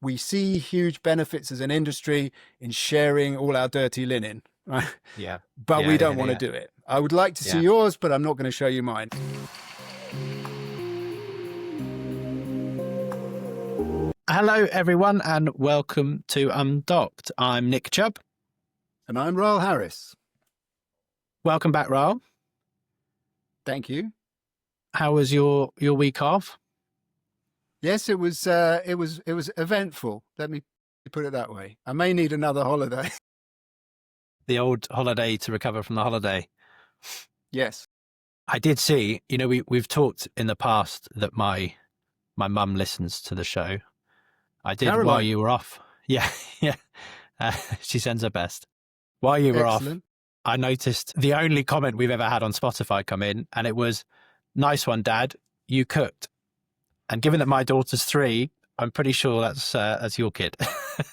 we see huge benefits as an industry in sharing all our dirty linen, right? Yeah. But we don't want to do it. I would like to see yours, but I'm not going to show you mine. Hello, everyone, and welcome to Undocked. I'm Nick Chubb. And I'm Raal Harris. Welcome back, Raal. Thank you. How was your week off? Yes, it was eventful. Let me put it that way. I may need another holiday. The old holiday to recover from the holiday. Yes. I did see, we've talked in the past that my mum listens to the show. I did Caroline. While you were off. Yeah. She sends her best. While you were off, I noticed the only comment we've ever had on Spotify come in, and it was, "Nice one, Dad. You cooked." And given that my daughter's 3, I'm pretty sure that's your kid.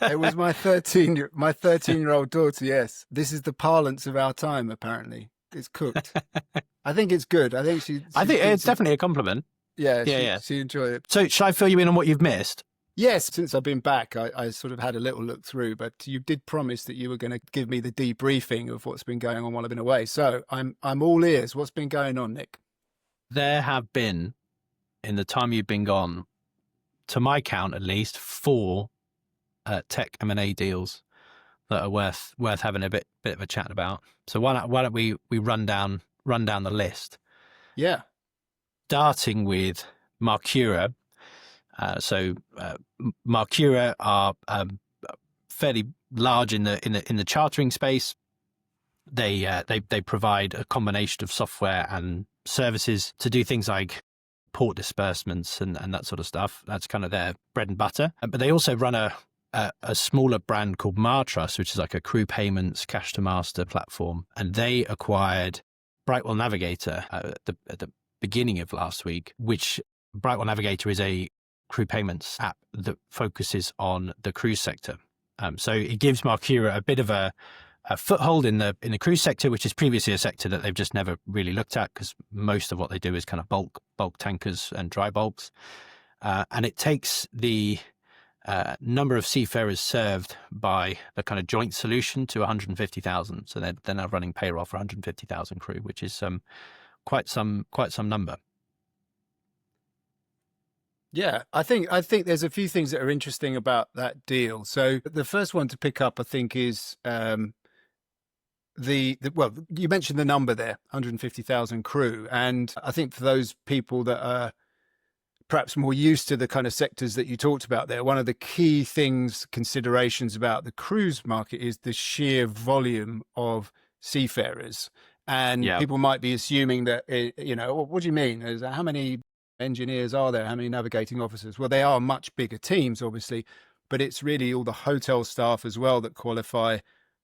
It was my 13-year-old daughter. Yes, this is the parlance of our time. Apparently, it's cooked. I think it's good. I think I think it's definitely a compliment. Yeah. She enjoyed it. So, should I fill you in on what you've missed? Yes, since I've been back, I sort of had a little look through, but you did promise that you were going to give me the debriefing of what's been going on while I've been away. So I'm all ears. What's been going on, Nick? There have been, in the time you've been gone, to my count at least, 4 tech M&A deals that are worth having a bit of a chat about. So why don't we run down the list? Yeah. Starting with Marcura. Marcura are fairly large in the chartering space. They provide a combination of software and services to do things like port disbursements and that sort of stuff. That's kind of their bread and butter. But they also run a smaller brand called Martrust, which is like a crew payments cash to master platform. And they acquired Brightwell Navigator at the beginning of last week, which Brightwell Navigator is a crew payments app that focuses on the cruise sector. So it gives Marcura a bit of a foothold in the cruise sector, which is previously a sector that they've just never really looked at because most of what they do is kind of bulk tankers and dry bulks. And it takes the number of seafarers served by the kind of joint solution to 150,000. So they're now running payroll for 150,000 crew, which is quite some number. Yeah, I think there's a few things that are interesting about that deal. So the first one to pick up, I think, is well, you mentioned the number there, 150,000 crew. And I think for those people that are perhaps more used to the kind of sectors that you talked about there, one of the key considerations about the cruise market is the sheer volume of seafarers. And people might be assuming that, what do you mean? How many engineers are there? How many navigating officers? Well, they are much bigger teams, obviously, but it's really all the hotel staff as well that qualify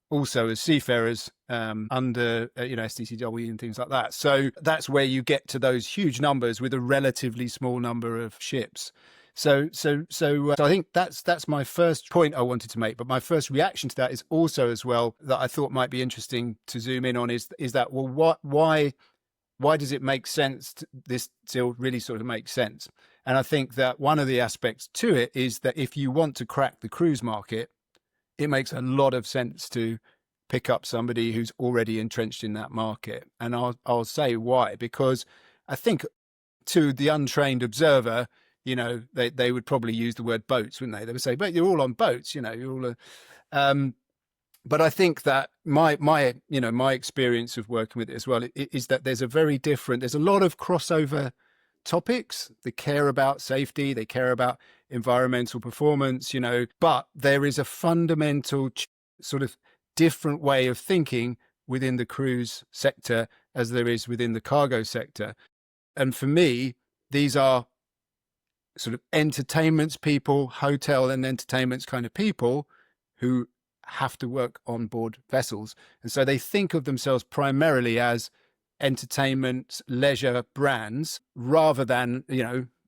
also as seafarers under STCW and things like that. So that's where you get to those huge numbers with a relatively small number of ships. So I think that's my first point I wanted to make. But my first reaction to that is also as well that I thought might be interesting to zoom in on is that, well, why does it make sense? This deal really sort of makes sense. And I think that one of the aspects to it is that if you want to crack the cruise market, it makes a lot of sense to pick up somebody who's already entrenched in that market. And I'll say why, because I think to the untrained observer, they would probably use the word boats, wouldn't they? They would say, but you're all on boats, you're all but I think that my experience of working with it as well is that there's a lot of crossover topics. They care about safety, they care about environmental performance, but there is a fundamental sort of different way of thinking within the cruise sector as there is within the cargo sector. And for me, these are sort of entertainments people, hotel and entertainments kind of people who have to work on board vessels. And so they think of themselves primarily as entertainment, leisure brands, rather than,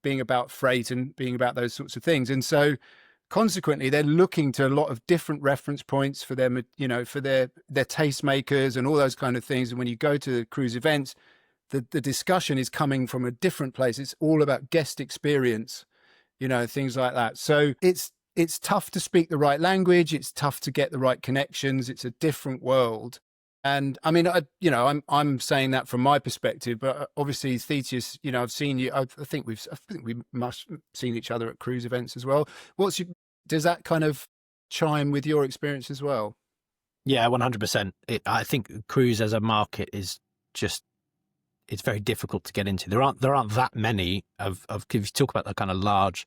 being about freight and being about those sorts of things. And so consequently, they're looking to a lot of different reference points for them, for their tastemakers and all those kind of things. And when you go to cruise events, the discussion is coming from a different place. It's all about guest experience, things like that. So it's it's tough to speak the right language. It's tough to get the right connections. It's a different world. And I mean, I'm saying that from my perspective, but obviously, Thetis, I've seen you. I think we must have seen each other at cruise events as well. Does that kind of chime with your experience as well? Yeah, 100%. I think cruise as a market is just, it's very difficult to get into. There aren't that many of if you talk about the kind of large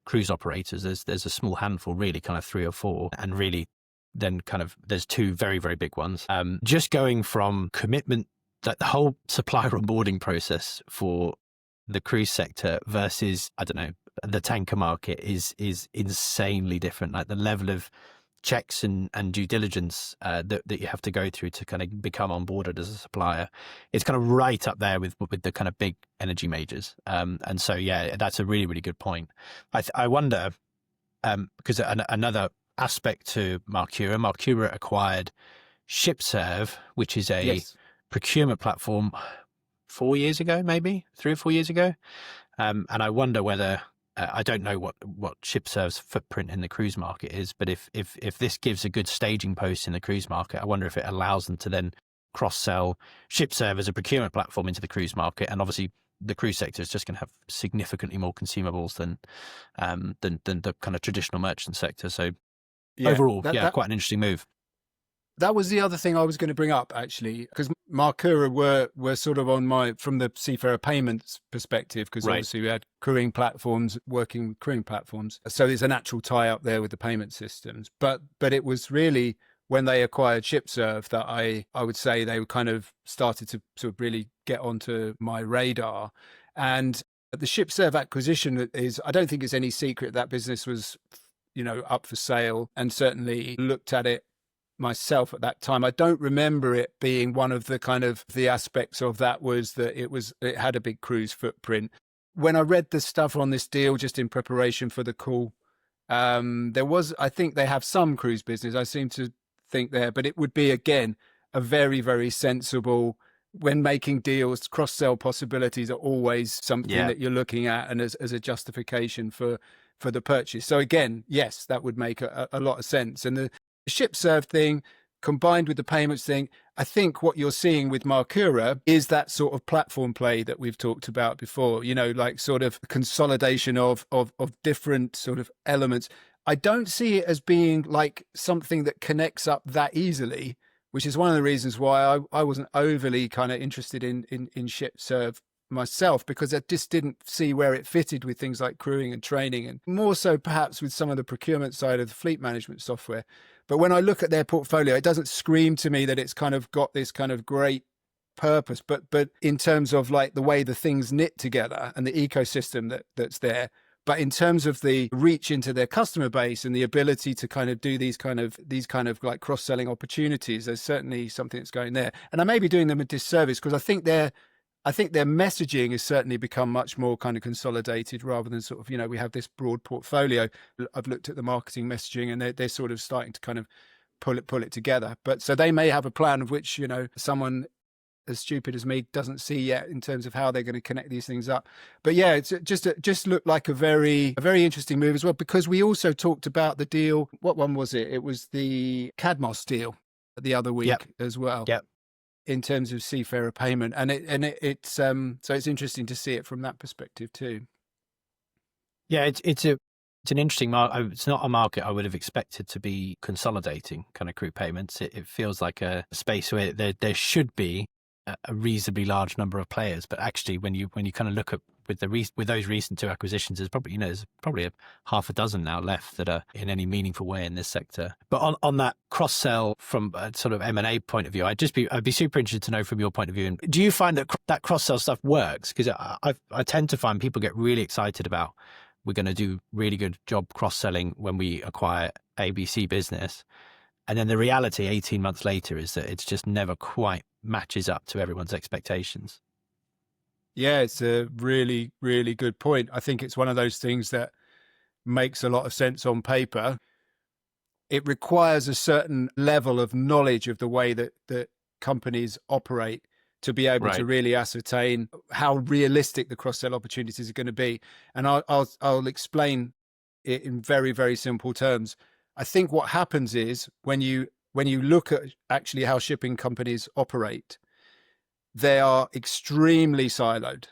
cruise operators, there's a small handful, really, kind of 3 or 4, and really then kind of there's 2 very, very big ones. Just going from commitment, that the whole supplier onboarding process for the cruise sector versus, I don't know, the tanker market is insanely different. Like the level of checks and due diligence that you have to go through to kind of become onboarded as a supplier, it's kind of right up there with the kind of big energy majors. And so, yeah, that's a really, really good point. I wonder, because another aspect to Marcura acquired ShipServe, which is a Yes. procurement platform 4 years ago, maybe 3 or 4 years ago. And I wonder whether, I don't know what ShipServe's footprint in the cruise market is, but if this gives a good staging post in the cruise market, I wonder if it allows them to then cross-sell ShipServe as a procurement platform into the cruise market. And obviously the cruise sector is just going to have significantly more consumables than the kind of traditional merchant sector. So overall, quite an interesting move. That was the other thing I was going to bring up, actually, because Marcura were sort of from the seafarer payments perspective, because obviously we had crewing platforms working with crewing platforms. So there's a natural tie up there with the payment systems. But it was really when they acquired ShipServe that I would say they kind of started to sort of really get onto my radar. And the ShipServe acquisition is, I don't think it's any secret that business was, up for sale, and certainly looked at it myself at that time. I don't remember it being one of the kind of the aspects of that was that it had a big cruise footprint. When I read the stuff on this deal just in preparation for the call, I think they have some cruise business, I seem to think there, but it would be, again, a very, very sensible, when making deals, cross-sell possibilities are always something that you're looking at, and as a justification for the purchase. So again, yes, that would make a lot of sense. And the ShipServe thing combined with the payments thing, I think what you're seeing with Marcura is that sort of platform play that we've talked about before, like sort of consolidation of different sort of elements. I don't see it as being like something that connects up that easily, which is one of the reasons why I wasn't overly kind of interested in ShipServe myself, because I just didn't see where it fitted with things like crewing and training, and more so perhaps with some of the procurement side of the fleet management software. But when I look at their portfolio, it doesn't scream to me that it's kind of got this kind of great purpose. But in terms of like the way the things knit together and the ecosystem that's there, but in terms of the reach into their customer base and the ability to kind of do these kind of like cross-selling opportunities, there's certainly something that's going there. And I may be doing them a disservice because I think their messaging has certainly become much more kind of consolidated rather than sort of, we have this broad portfolio. I've looked at the marketing messaging and they're sort of starting to kind of pull it together. But so they may have a plan of which, someone as stupid as me doesn't see yet in terms of how they're going to connect these things up. But yeah, it's just looked like a very interesting move as well, because we also talked about the deal. What one was it? It was the Cadmos deal the other week as well. Yep. In terms of seafarer payment, it's so it's interesting to see it from that perspective too. Yeah, it's an interesting market. It's not a market I would have expected to be consolidating kind of crew payments. It feels like a space where there should be a reasonably large number of players, but actually when you kind of look at with those recent 2 acquisitions, there's probably a half a dozen now left that are in any meaningful way in this sector. But on that cross sell from a sort of M&A point of view, I'd be super interested to know from your point of view. And do you find that cross sell stuff works? Because I tend to find people get really excited about, we're going to do really good job cross selling when we acquire ABC business. And then the reality 18 months later is that it's just never quite matches up to everyone's expectations. Yeah, it's a really, really good point. I think it's one of those things that makes a lot of sense on paper. It requires a certain level of knowledge of the way that companies operate to be able to really ascertain how realistic the cross-sell opportunities are going to be. And I'll explain it in very, very simple terms. I think what happens is when you look at actually how shipping companies operate, they are extremely siloed.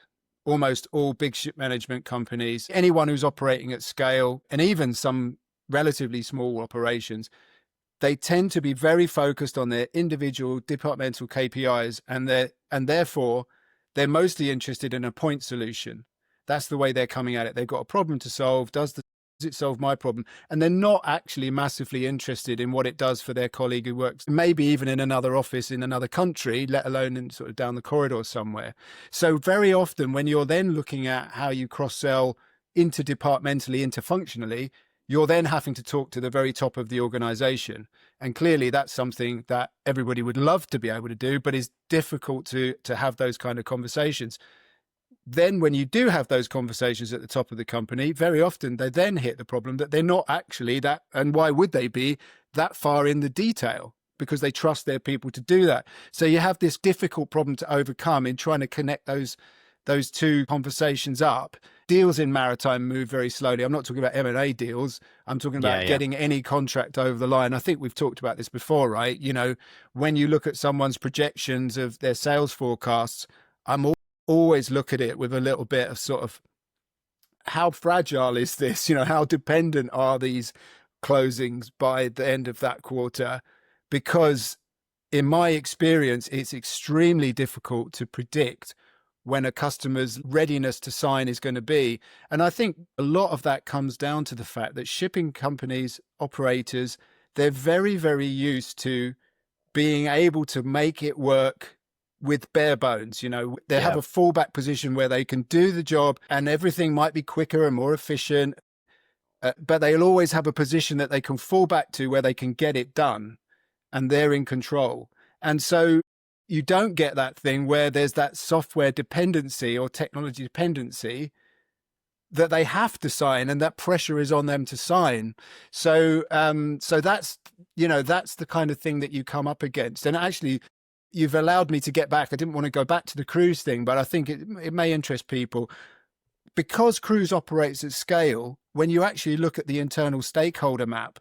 Almost all big ship management companies, anyone who's operating at scale, and even some relatively small operations, they tend to be very focused on their individual departmental KPIs, and therefore they're mostly interested in a point solution. That's the way they're coming at it. They've got a problem to solve. Does it solve my problem? And they're not actually massively interested in what it does for their colleague who works maybe even in another office in another country, let alone in sort of down the corridor somewhere. So very often when you're then looking at how you cross-sell interdepartmentally, interfunctionally, you're then having to talk to the very top of the organization. And clearly that's something that everybody would love to be able to do, but is difficult to have those kind of conversations. Then when you do have those conversations at the top of the company, very often they then hit the problem that they're not actually that, and why would they be that far in the detail? Because they trust their people to do that. So you have this difficult problem to overcome in trying to connect those two conversations up. Deals in maritime move very slowly. I'm not talking about M&A deals. I'm talking about getting any contract over the line. I think we've talked about this before, right? You know, when you look at someone's projections of their sales forecasts, I'm always look at it with a little bit of sort of, how fragile is this? You know, how dependent are these closings by the end of that quarter? Because in my experience, it's extremely difficult to predict when a customer's readiness to sign is going to be. And I think a lot of that comes down to the fact that shipping companies, operators, they're very, very used to being able to make it work with bare bones. You know, they have a fallback position where they can do the job and everything might be quicker and more efficient, but they'll always have a position that they can fall back to where they can get it done and they're in control. And so you don't get that thing where there's that software dependency or technology dependency that they have to sign and that pressure is on them to sign. So, so that's, you know, that's the kind of thing that you come up against. And actually, you've allowed me to get back. I didn't want to go back to the cruise thing, but I think it may interest people. Because cruise operates at scale, when you actually look at the internal stakeholder map,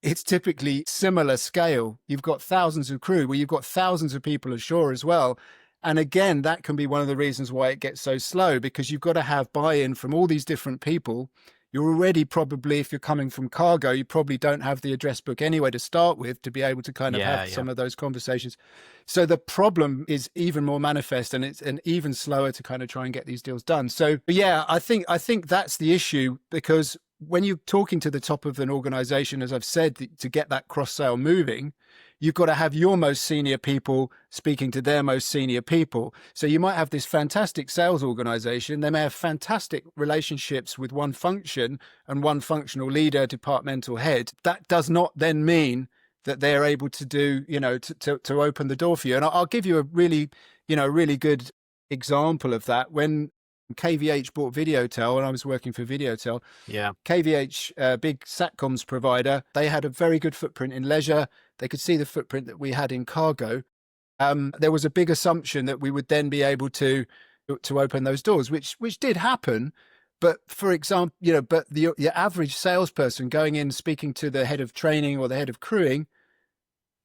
it's typically similar scale. You've got thousands of crew, where you've got thousands of people ashore as well. And again, that can be one of the reasons why it gets so slow, because you've got to have buy-in from all these different people. You're already probably, if you're coming from cargo, you probably don't have the address book anyway to start with to be able to kind of have some of those conversations. So the problem is even more manifest, and it's even slower to kind of try and get these deals done. So yeah, I think that's the issue, because when you're talking to the top of an organization, as I've said, to get that cross-sale moving, you've got to have your most senior people speaking to their most senior people. So you might have this fantastic sales organization. They may have fantastic relationships with one function and one functional leader, departmental head. That does not then mean that they're able to do, you know, to open the door for you. And I'll give you a really, you know, really good example of that. When KVH bought Videotel, and I was working for Videotel. KVH, big satcoms provider, they had a very good footprint in leisure. They could see the footprint that we had in cargo. There was a big assumption that we would then be able to open those doors, which did happen. But for example, you know, but the average salesperson going in speaking to the head of training or the head of crewing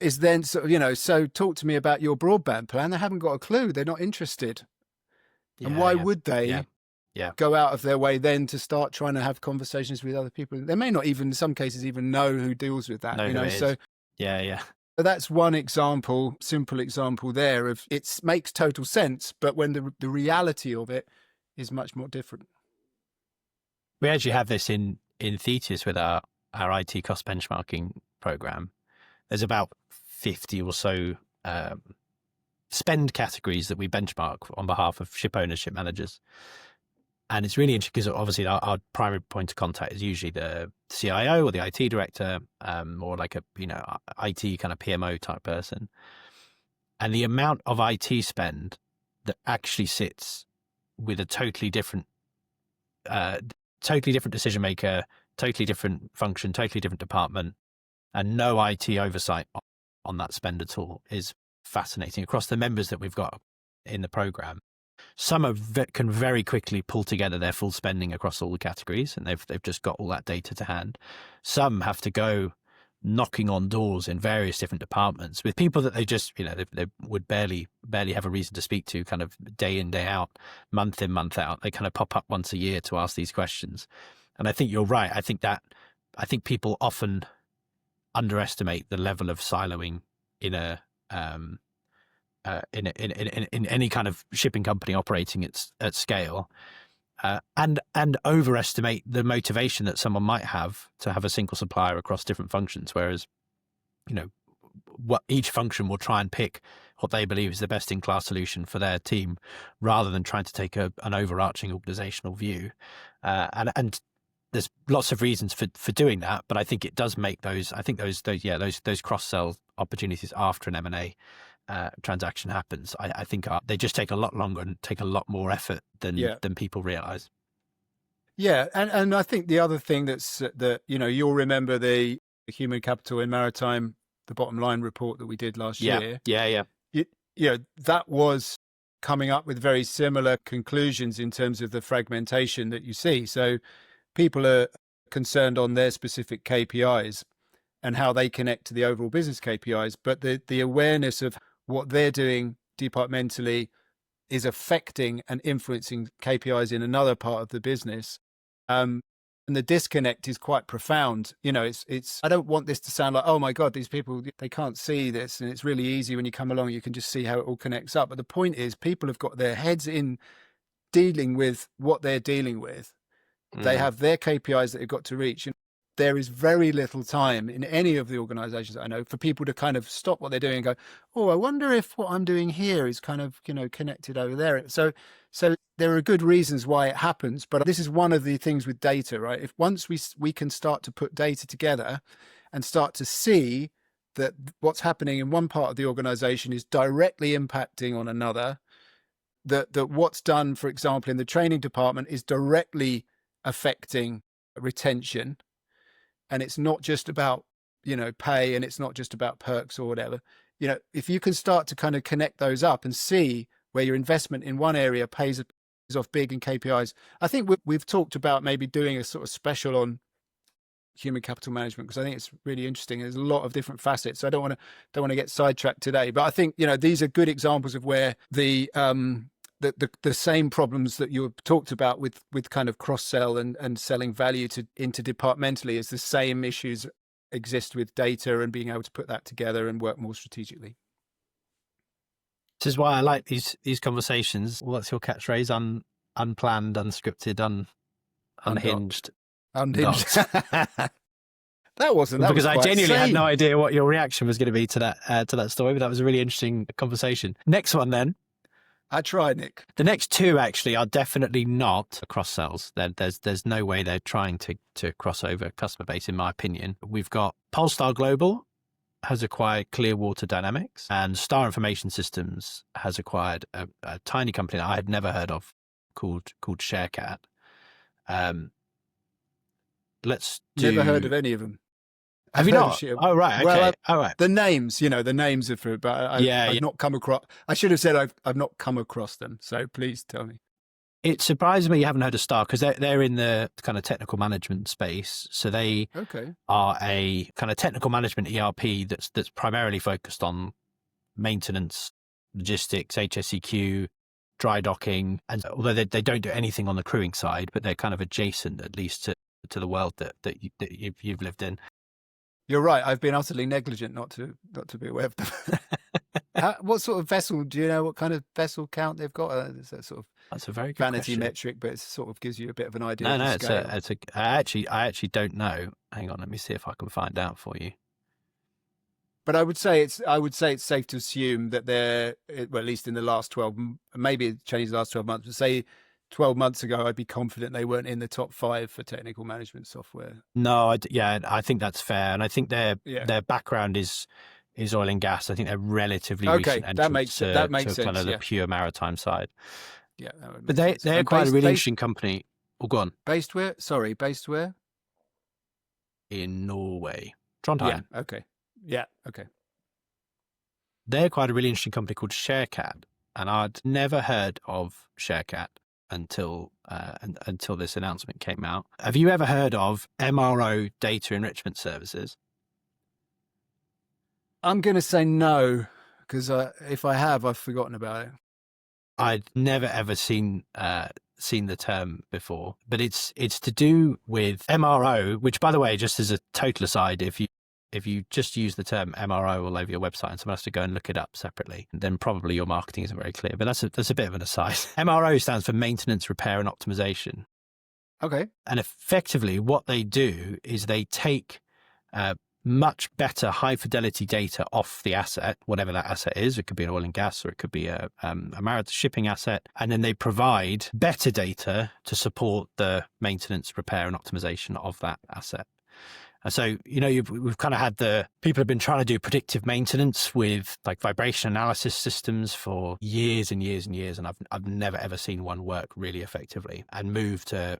is then sort of, you know, so talk to me about your broadband plan. They haven't got a clue. They're not interested. And why would they go out of their way then to start trying to have conversations with other people? They may not even, in some cases, even know who deals with that. You know, so But that's one example, simple example there of it makes total sense, but when the reality of it is much more different. We actually have this in Thetis with our IT cost benchmarking program. There's about 50 or so spend categories that we benchmark on behalf of ship owners, ship managers. And it's really interesting because obviously our primary point of contact is usually the CIO or the IT director, or like a, you know, IT kind of PMO type person. And the amount of IT spend that actually sits with a totally different decision maker, totally different function, totally different department, and no IT oversight on that spend at all is fascinating across the members that we've got in the program. Some can very quickly pull together their full spending across all the categories, and they've just got all that data to hand. Some have to go knocking on doors in various different departments with people that they just, they would barely have a reason to speak to, kind of day in, day out, month in, month out. They kind of pop up once a year to ask these questions. And I think you're right. I think people often underestimate the level of siloing in any kind of shipping company operating at scale, and overestimate the motivation that someone might have to have a single supplier across different functions. Whereas, what each function will try and pick what they believe is the best in class solution for their team, rather than trying to take an overarching organizational view. And there's lots of reasons for doing that, but I think it does make those cross sell opportunities after an M&A transaction happens, I think they just take a lot longer and take a lot more effort than people realize. Yeah, and I think the other thing that you'll remember the human capital in Maritime, the bottom line report that we did last year. Yeah. That was coming up with very similar conclusions in terms of the fragmentation that you see. So people are concerned on their specific KPIs and how they connect to the overall business KPIs, but the awareness of what they're doing departmentally is affecting and influencing KPIs in another part of the business. And the disconnect is quite profound. It's I don't want this to sound like, oh my God, these people, they can't see this. And it's really easy when you come along, you can just see how it all connects up. But the point is, people have got their heads in dealing with what they're dealing with. They have their KPIs that they've got to reach. There is very little time in any of the organizations that I know for people to kind of stop what they're doing and go, oh, I wonder if what I'm doing here is kind of, connected over there. So there are good reasons why it happens, but this is one of the things with data, right? If once we can start to put data together and start to see that what's happening in one part of the organization is directly impacting on another, that what's done, for example, in the training department is directly affecting retention. And it's not just about, pay, and it's not just about perks or whatever. If you can start to kind of connect those up and see where your investment in one area pays off big in KPIs. I think we've talked about maybe doing a sort of special on human capital management, because I think it's really interesting. There's a lot of different facets. So I don't want to get sidetracked today, but I think, these are good examples of where the same problems that you talked about with kind of cross-sell and selling value interdepartmentally is the same issues exist with data and being able to put that together and work more strategically. This is why I like these conversations. What's your catchphrase? Unplanned, unscripted, unhinged. Unhinged. That wasn't that because was I genuinely sane. had no idea what your reaction was going to be to that story, but that was a really interesting conversation. Next one then. I tried, Nick. The next two actually are definitely not cross sells. There's no way they're trying to cross over customer base, in my opinion. We've got Polestar Global has acquired Clearwater Dynamics, and Star Information Systems has acquired a tiny company that I had never heard of called Sharecat. Never heard of any of them. Have you not? Oh, right. Okay. Well, all right. The names, the names are for, but I've not come across. I should have said I've not come across them. So please tell me. It surprises me you haven't heard of Star, because they're in the kind of technical management space. So they are a kind of technical management ERP that's primarily focused on maintenance, logistics, HSEQ, dry docking, and although they don't do anything on the crewing side, but they're kind of adjacent at least to the world that you've lived in. You're right. I've been utterly negligent not to be aware of them. What sort of vessel? Do you know what kind of vessel count they've got? It's a sort of that's a very good vanity question. metric, but it sort of gives you a bit of an idea. No, of the scale. I actually don't know. Hang on, let me see if I can find out for you. But I would say it's safe to assume that they're, well, at least in the last 12, maybe it changed the last 12 months, but say 12 months ago, I'd be confident they weren't in the top 5 for technical management software. No, I think that's fair. And I think their background is oil and gas. I think they're relatively recent entrants that makes sense, kind of the pure maritime side. Yeah. But they're quite a really interesting company. Oh, go on. Based where? In Norway. Trondheim. Yeah, okay. They're quite a really interesting company called Sharecat. and I'd never heard of Sharecat until this announcement came out. Have you ever heard of MRO data enrichment services? I'm going to say no, because if I have, I've forgotten about it. I'd never ever seen the term before, but it's to do with MRO, which, by the way, just as a total aside, if you just use the term MRO all over your website and someone has to go and look it up separately, then probably your marketing isn't very clear. But that's a bit of an aside. MRO stands for maintenance, repair, and optimization. Okay. And effectively, what they do is they take much better high fidelity data off the asset, whatever that asset is. It could be an oil and gas, or it could be a maritime shipping asset. And then they provide better data to support the maintenance, repair, and optimization of that asset. And so, we've kind of had people have been trying to do predictive maintenance with like vibration analysis systems for years and years and years. And I've never, ever seen one work really effectively and move to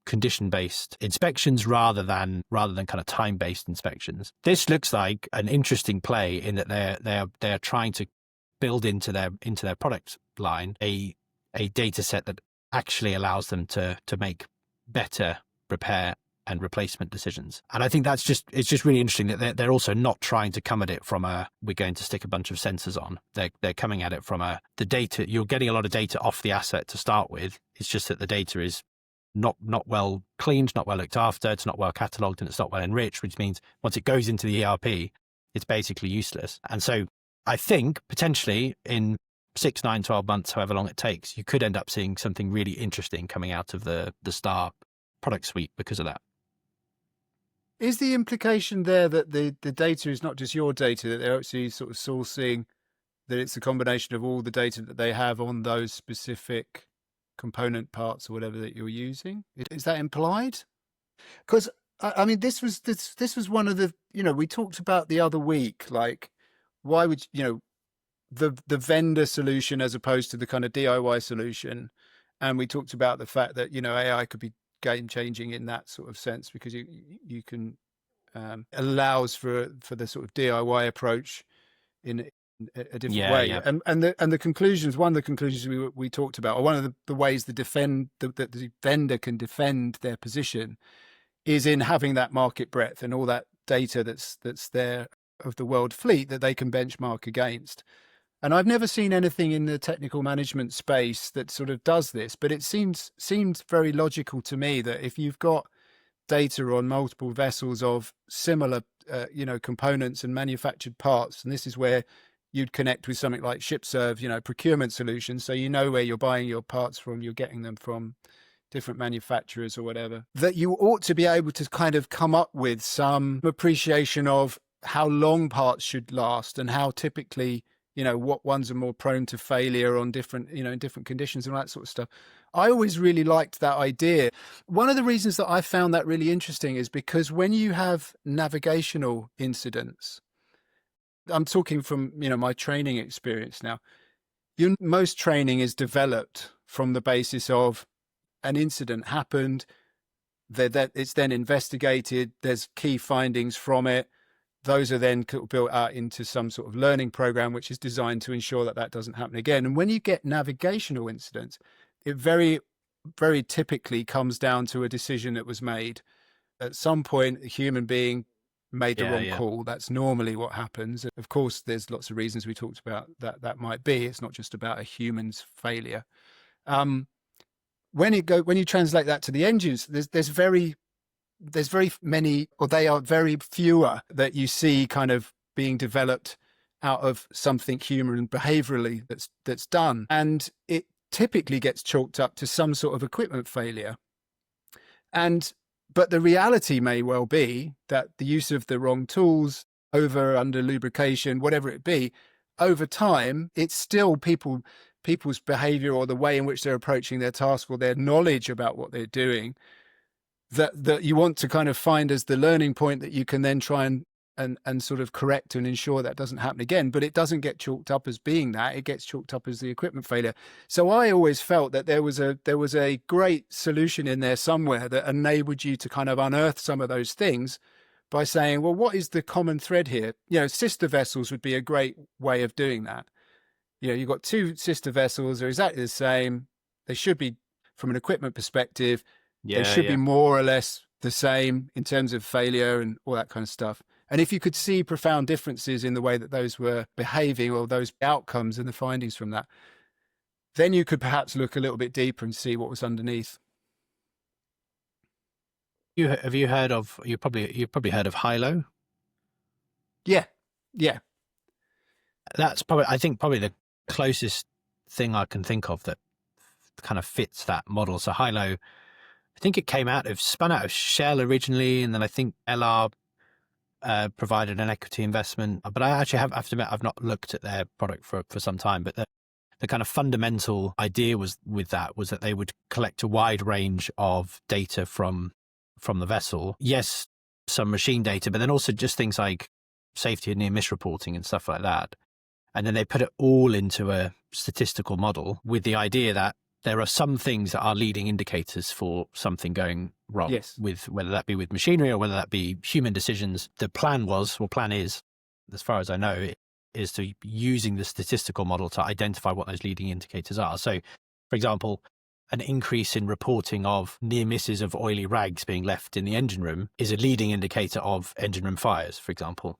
condition-based inspections rather than kind of time-based inspections. This looks like an interesting play in that they're trying to build into their product line a data set that actually allows them to make better repair and replacement decisions. And I think it's just really interesting that they're also not trying to come at it from we're going to stick a bunch of sensors on. They're coming at it from the data. You're getting a lot of data off the asset to start with. It's just that the data is not well cleaned, not well looked after, it's not well catalogued, and it's not well enriched, which means once it goes into the ERP, it's basically useless. And so I think potentially in 6, 9, 12 months, however long it takes, you could end up seeing something really interesting coming out of the Star product suite because of that. Is the implication there that the data is not just your data, that they're actually sort of sourcing, that it's a combination of all the data that they have on those specific component parts or whatever that you're using? Is that implied? Because I mean, this was one of the, we talked about the other week, like, why would the vendor solution as opposed to the kind of DIY solution, and we talked about the fact that AI could be game changing in that sort of sense, because you can allows for the sort of DIY approach in a different way. Yeah. And the conclusions, one of the conclusions we talked about, or one of the ways the vendor can defend their position, is in having that market breadth and all that data that's there of the world fleet that they can benchmark against. And I've never seen anything in the technical management space that sort of does this, but it seems very logical to me that if you've got data on multiple vessels of similar, components and manufactured parts, and this is where you'd connect with something like ShipServe, procurement solutions, so where you're buying your parts from, you're getting them from different manufacturers or whatever, that you ought to be able to kind of come up with some appreciation of how long parts should last and how typically, what ones are more prone to failure on different, in different conditions and all that sort of stuff. I always really liked that idea. One of the reasons that I found that really interesting is because when you have navigational incidents, I'm talking from, my training experience now, most training is developed from the basis of an incident happened, that it's then investigated, there's key findings from it. Those are then built out into some sort of learning program, which is designed to ensure that doesn't happen again. And when you get navigational incidents, it very, very typically comes down to a decision that was made. At some point, a human being made the wrong call. That's normally what happens. Of course, there's lots of reasons we talked about that might be. It's not just about a human's failure. When you translate that to the engines, there's very many, or they are very fewer that you see kind of being developed out of something human and behaviorally that's done. And it typically gets chalked up to some sort of equipment failure. But the reality may well be that the use of the wrong tools, under lubrication, whatever it be, over time, it's still people's behavior or the way in which they're approaching their task or their knowledge about what they're doing that you want to kind of find as the learning point that you can then try and sort of correct and ensure that doesn't happen again. But it doesn't get chalked up as being that. It gets chalked up as the equipment failure. So I always felt that there was a great solution in there somewhere that enabled you to kind of unearth some of those things by saying, well, what is the common thread here? Sister vessels would be a great way of doing that. you've got two sister vessels, they're exactly the same. They should be, from an equipment perspective, they should be more or less the same in terms of failure and all that kind of stuff. And if you could see profound differences in the way that those were behaving or those outcomes and the findings from that, then you could perhaps look a little bit deeper and see what was underneath. Have you heard of, you've probably heard of Hilo? Yeah. That's probably, I think, probably the closest thing I can think of that kind of fits that model. So Hilo, I think it spun out of Shell originally, and then I think LR provided an equity investment. But I actually have to admit, I've not looked at their product for some time. But the kind of fundamental idea was that they would collect a wide range of data from the vessel. Yes, some machine data, but then also just things like safety and near miss reporting and stuff like that. And then they put it all into a statistical model with the idea that there are some things that are leading indicators for something going wrong, Yes. with whether that be with machinery or whether that be human decisions. The plan is, as far as I know, is to using the statistical model to identify what those leading indicators are. So, for example, an increase in reporting of near misses of oily rags being left in the engine room is a leading indicator of engine room fires, for example.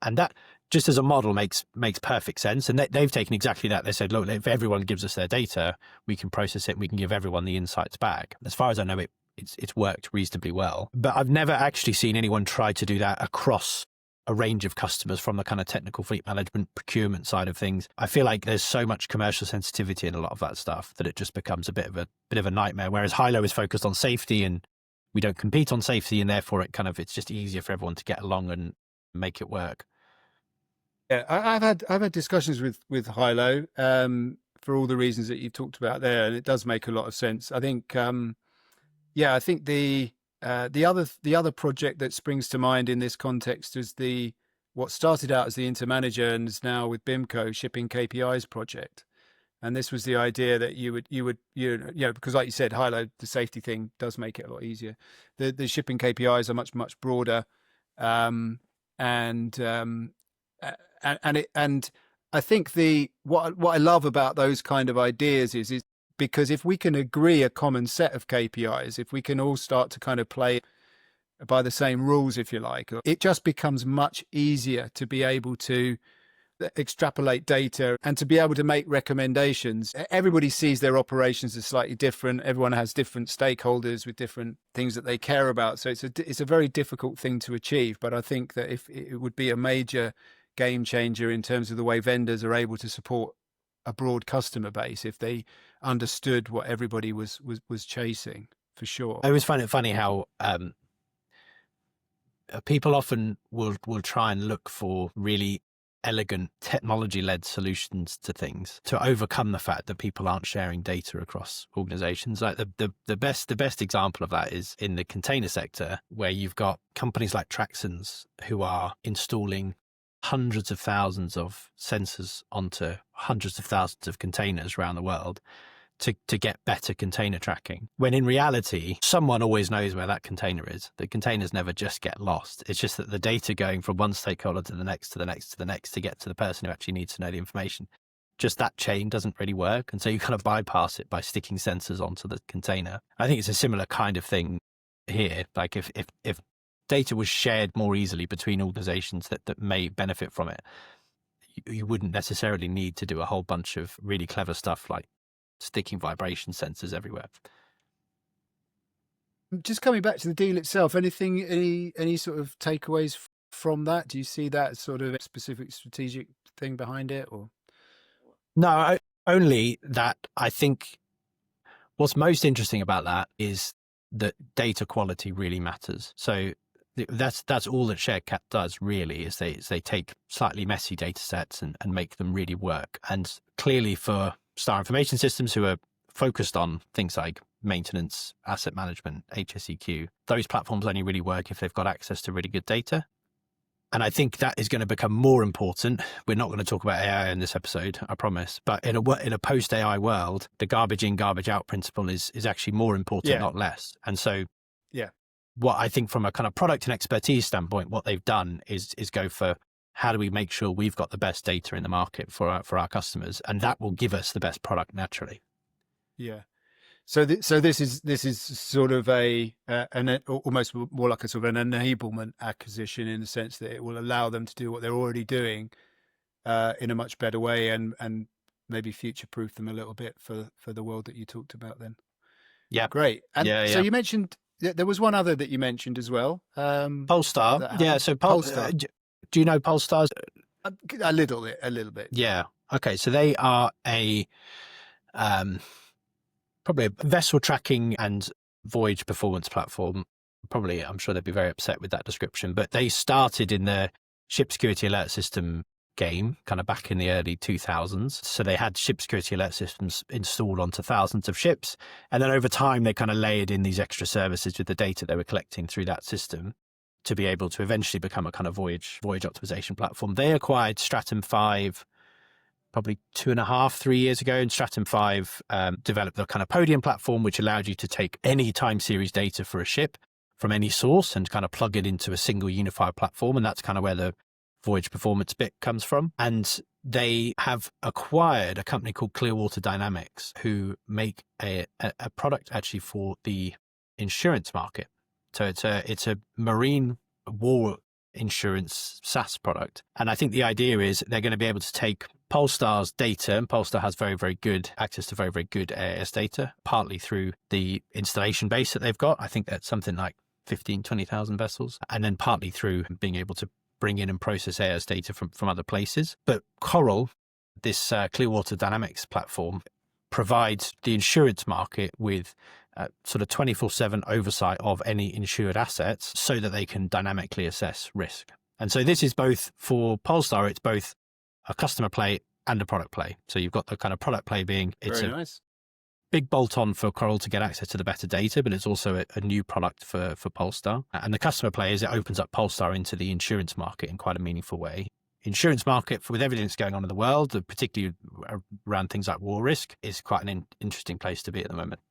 And that, just as a model, makes perfect sense. And they've taken exactly that. They said, look, if everyone gives us their data, we can process it and we can give everyone the insights back. As far as I know, it's worked reasonably well. But I've never actually seen anyone try to do that across a range of customers, from the kind of technical fleet management, procurement side of things. I feel like there's so much commercial sensitivity in a lot of that stuff that it just becomes a bit of a nightmare. Whereas Hilo is focused on safety, and we don't compete on safety, and therefore it's just easier for everyone to get along and make it work. Yeah, I've had discussions with Hilo for all the reasons that you've talked about there, and it does make a lot of sense. I think, I think the other project that springs to mind in this context is what started out as the Intermanager and is now with BIMCO Shipping KPIs project. And this was the idea that you would because like you said, Hilo, the safety thing does make it a lot easier. The shipping KPIs are much broader, and I think what I love about those kind of ideas is because if we can agree a common set of KPIs, if we can all start to kind of play by the same rules, if you like, it just becomes much easier to be able to extrapolate data and to be able to make recommendations. Everybody sees their operations as slightly different. Everyone has different stakeholders with different things that they care about. So it's a very difficult thing to achieve. But I think that if it would be a major game changer in terms of the way vendors are able to support a broad customer base if they understood what everybody was chasing, for sure. I always find it funny how people often will try and look for really elegant technology-led solutions to things to overcome the fact that people aren't sharing data across organizations. Like the best example of that is in the container sector, where you've got companies like Traxons who are installing hundreds of thousands of sensors onto hundreds of thousands of containers around the world to get better container tracking, when in reality, someone always knows where that container is. The containers never just get lost. It's just that the data going from one stakeholder to the next, to the next, to the next, to get to the person who actually needs to know the information, just that chain doesn't really work. And so you kind of bypass it by sticking sensors onto the container. I think it's a similar kind of thing here. Like if data was shared more easily between organizations that may benefit from it, you wouldn't necessarily need to do a whole bunch of really clever stuff like sticking vibration sensors everywhere. Just coming back to the deal itself, any sort of takeaways from that? Do you see that sort of specific strategic thing behind it, or? No, only that I think what's most interesting about that is that data quality really matters. So that's all that Sharecat does, really, is they take slightly messy data sets and make them really work. And clearly for Star Information Systems, who are focused on things like maintenance, asset management, HSEQ, those platforms only really work if they've got access to really good data. And I think that is going to become more important. We're not going to talk about AI in this episode, I promise. But in a post-AI world, the garbage in, garbage out principle is actually more important, not less. And so what I think from a kind of product and expertise standpoint, what they've done is go for how do we make sure we've got the best data in the market for our customers, and that will give us the best product naturally. Yeah. So this is sort of almost more like a sort of an enablement acquisition, in the sense that it will allow them to do what they're already doing in a much better way, and maybe future proof them a little bit for the world that you talked about then. Yeah. Great. And so Yeah. you mentioned there was one other that you mentioned as well. Polestar. Yeah. So Polestar. Do you know Polestar? A little bit. Yeah. Okay. So they are probably a vessel tracking and voyage performance platform. Probably, I'm sure they'd be very upset with that description, but they started in the ship security alert system game kind of back in the early 2000s. So they had ship security alert systems installed onto thousands of ships. And then over time, they kind of layered in these extra services with the data they were collecting through that system to be able to eventually become a kind of voyage optimization platform. They acquired Stratum 5 probably 2.5-3 years ago, and Stratum 5 developed the kind of Podium platform, which allowed you to take any time series data for a ship from any source and kind of plug it into a single unified platform. And that's kind of where the voyage performance bit comes from. And they have acquired a company called Clearwater Dynamics, who make a product actually for the insurance market. So it's a marine war insurance SaaS product. And I think the idea is they're going to be able to take Polestar's data, and Polestar has very, very good access to very, very good AIS data, partly through the installation base that they've got. I think that's something like 20,000 vessels, and then partly through being able to bring in and process AIS data from other places. But Coral, this Clearwater Dynamics platform, provides the insurance market with sort of 24/7 oversight of any insured assets so that they can dynamically assess risk. And so this is both for Polestar, it's both a customer play and a product play. So you've got the kind of product play being, it's Very a nice. big bolt-on for Coral to get access to the better data, but it's also a new product for Polestar. And the customer play is it opens up Polestar into the insurance market in quite a meaningful way. Insurance market, with everything that's going on in the world, particularly around things like war risk, is quite an interesting place to be at the moment.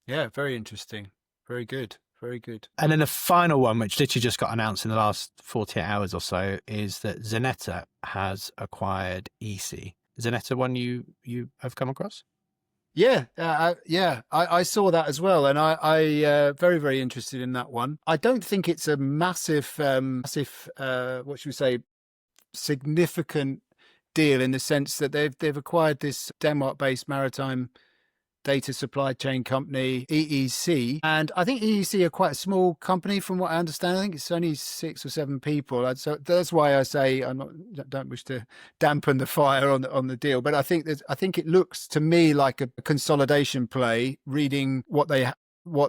Yeah, very interesting. Very good. Very good. And then the final one, which literally just got announced in the last 48 hours or so, is that Xeneta has acquired eeSea. Xeneta one you have come across? Yeah, I saw that as well, and I very, very interested in that one. I don't think it's a massive, what should we say, significant deal, in the sense that they've acquired this Denmark-based maritime data supply chain company, eeSea, and I think eeSea are quite a small company from what I understand. I think it's only 6 or 7 people, and so that's why I say don't wish to dampen the fire on the deal, but I think it looks to me like a consolidation play. Reading what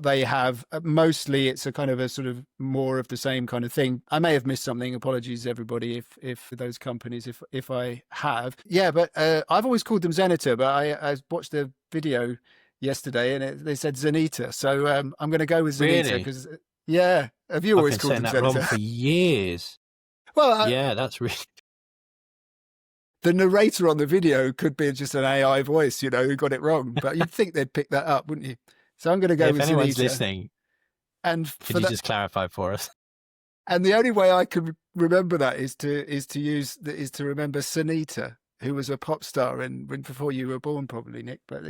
they have, mostly it's a kind of a sort of more of the same kind of thing. I may have missed something. Apologies everybody if those companies, if I have. Yeah, but I've always called them Xeneta, but I watched the video yesterday and they said Xeneta, so I'm going to go with Xeneta because yeah. Have you always called them Xeneta? I've been saying that wrong for years. Well, yeah, that's really. The narrator on the video could be just an AI voice, who got it wrong, but you'd think they'd pick that up, wouldn't you? So I'm going to go with Xeneta. If anyone's listening, and could you just clarify for us? And the only way I can remember that is to remember Xeneta, who was a pop star before you were born, probably, Nick. But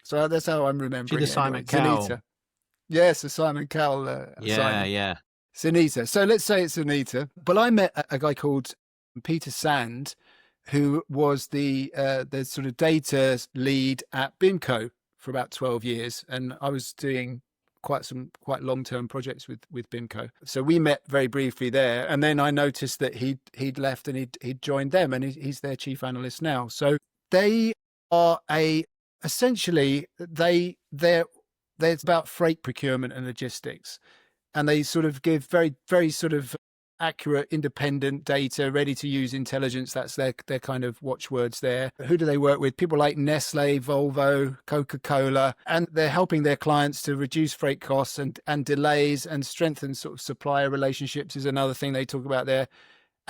so that's how I'm remembering. She's the Simon Cowell. Xeneta. Yes, the Simon Cowell. Yeah. Xeneta. So let's say it's Xeneta. But I met a guy called Peter Sand, who was the sort of data lead at BIMCO for about 12 years. And I was doing quite long-term projects with BIMCO. So we met very briefly there. And then I noticed that he'd left and he'd joined them, and he's their chief analyst now. So they are essentially they're about freight procurement and logistics. And they sort of give very, very sort of accurate, independent data, ready to use intelligence. That's their kind of watchwords there. Who do they work with? People like Nestle, Volvo, Coca-Cola, and they're helping their clients to reduce freight costs and delays, and strengthen sort of supplier relationships is another thing they talk about there,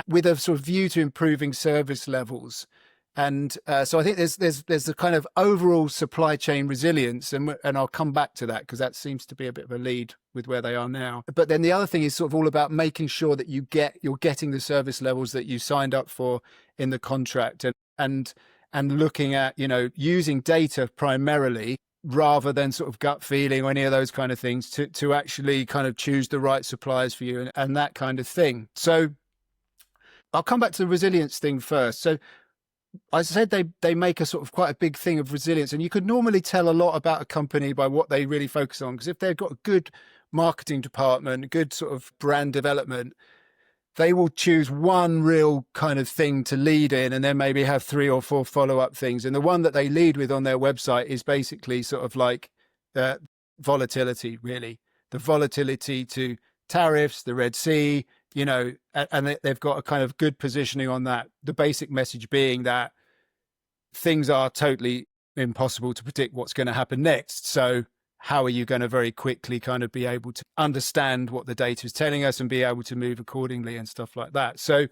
with a sort of view to improving service levels. And so I think there's a kind of overall supply chain resilience, and I'll come back to that because that seems to be a bit of a lead with where they are now. But then the other thing is sort of all about making sure that you're getting the service levels that you signed up for in the contract, and looking at, you know, using data primarily rather than sort of gut feeling or any of those kind of things to actually kind of choose the right suppliers for you and that kind of thing. So I'll come back to the resilience thing first. So I said they make a sort of quite a big thing of resilience, and you could normally tell a lot about a company by what they really focus on. Because if they've got a good marketing department, good sort of brand development, they will choose one real kind of thing to lead in, and then maybe have 3 or 4 follow-up things. And the one that they lead with on their website is basically sort of like volatility, really. The volatility to tariffs, the Red Sea, you know, and they've got a kind of good positioning on that. The basic message being that things are totally impossible to predict what's going to happen next. So how are you going to very quickly kind of be able to understand what the data is telling us and be able to move accordingly and stuff like that? So,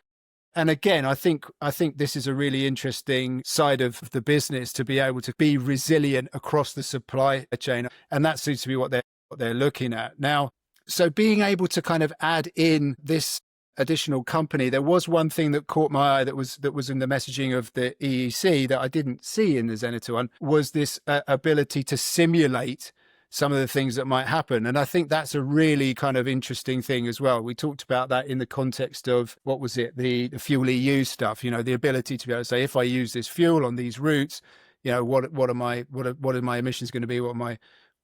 and again, I think this is a really interesting side of the business, to be able to be resilient across the supply chain. And that seems to be what they're looking at now. So being able to kind of add in this additional company, there was one thing that caught my eye that was in the messaging of the eeSea that I didn't see in the Xeneta one, was this ability to simulate some of the things that might happen. And I think that's a really kind of interesting thing as well. We talked about that in the context of, what was it, the fuel EU stuff, you know, the ability to be able to say, if I use this fuel on these routes, you know, what are my emissions going to be? What are my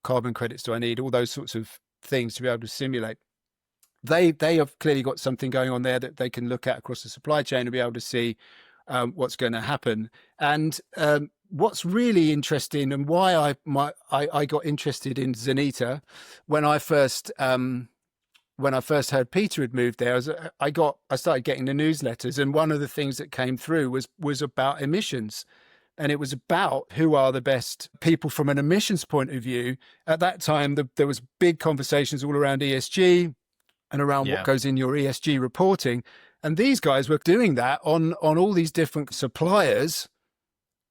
carbon credits do I need? All those sorts of things to be able to simulate. They have clearly got something going on there that they can look at across the supply chain and be able to see what's going to happen. And what's really interesting, and why I got interested in Xeneta when I first heard Peter had moved there, I started getting the newsletters, and one of the things that came through was about emissions. And it was about who are the best people from an emissions point of view. At that time, there was big conversations all around ESG and around what goes in your ESG reporting. And these guys were doing that on all these different suppliers.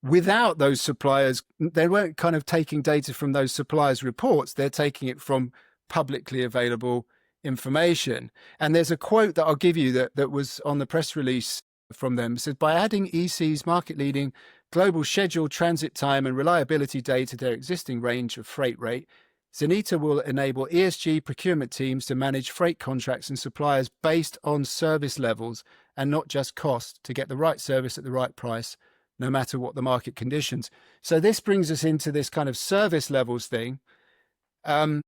Without those suppliers, they weren't kind of taking data from those suppliers' reports. They're taking it from publicly available information. And there's a quote that I'll give you that was on the press release from them. It says, by adding eeSea's market-leading global schedule, transit time, and reliability data to their existing range of freight rate, Xeneta will enable ESG procurement teams to manage freight contracts and suppliers based on service levels and not just cost, to get the right service at the right price, no matter what the market conditions. So this brings us into this kind of service levels thing. And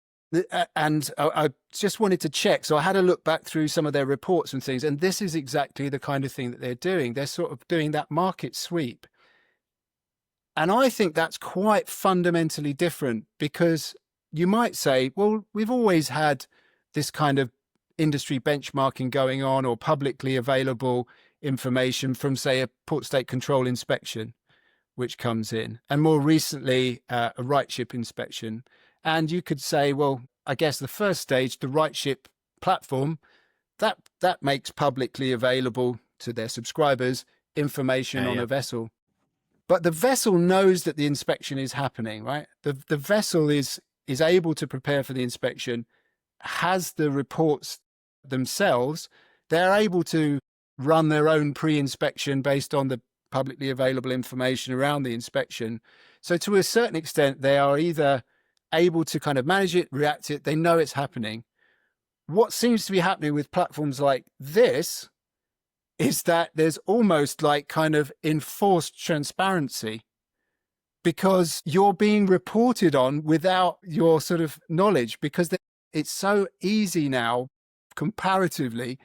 I just wanted to check. So I had a look back through some of their reports and things, and this is exactly the kind of thing that they're doing. They're sort of doing that market sweep. And I think that's quite fundamentally different, because you might say, well, we've always had this kind of industry benchmarking going on, or publicly available information from, say, a port state control inspection, which comes in, and more recently, a right ship inspection. And you could say, well, I guess the first stage, the right ship platform, that makes publicly available to their subscribers information on a vessel. But the vessel knows that the inspection is happening, right? The vessel is able to prepare for the inspection, has the reports themselves. They're able to run their own pre-inspection based on the publicly available information around the inspection. So to a certain extent, they are either able to kind of manage it, react it, they know it's happening. What seems to be happening with platforms like this is that there's almost like kind of enforced transparency, because you're being reported on without your sort of knowledge, because it's so easy now comparatively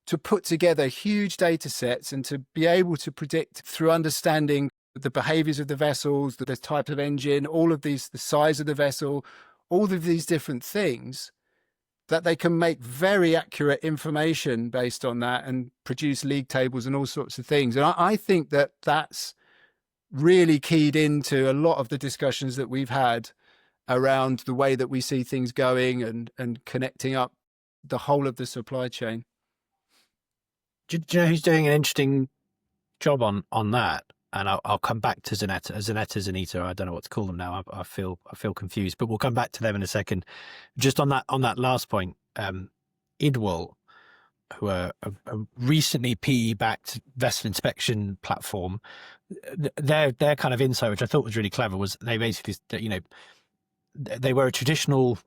to put together huge data sets and to be able to predict through understanding the behaviors of the vessels, the type of engine, all of these, the size of the vessel, all of these different things, that they can make very accurate information based on that and produce league tables and all sorts of things. And I think that that's really keyed into a lot of the discussions that we've had around the way that we see things going and connecting up the whole of the supply chain. Do you know who's doing an interesting job on that? and I'll come back to Xeneta. I don't know what to call them now. I feel confused, but we'll come back to them in a second. Just on that last point, Idwal, who are a recently PE-backed vessel inspection platform, their kind of insight, which I thought was really clever, was they basically, they were a traditional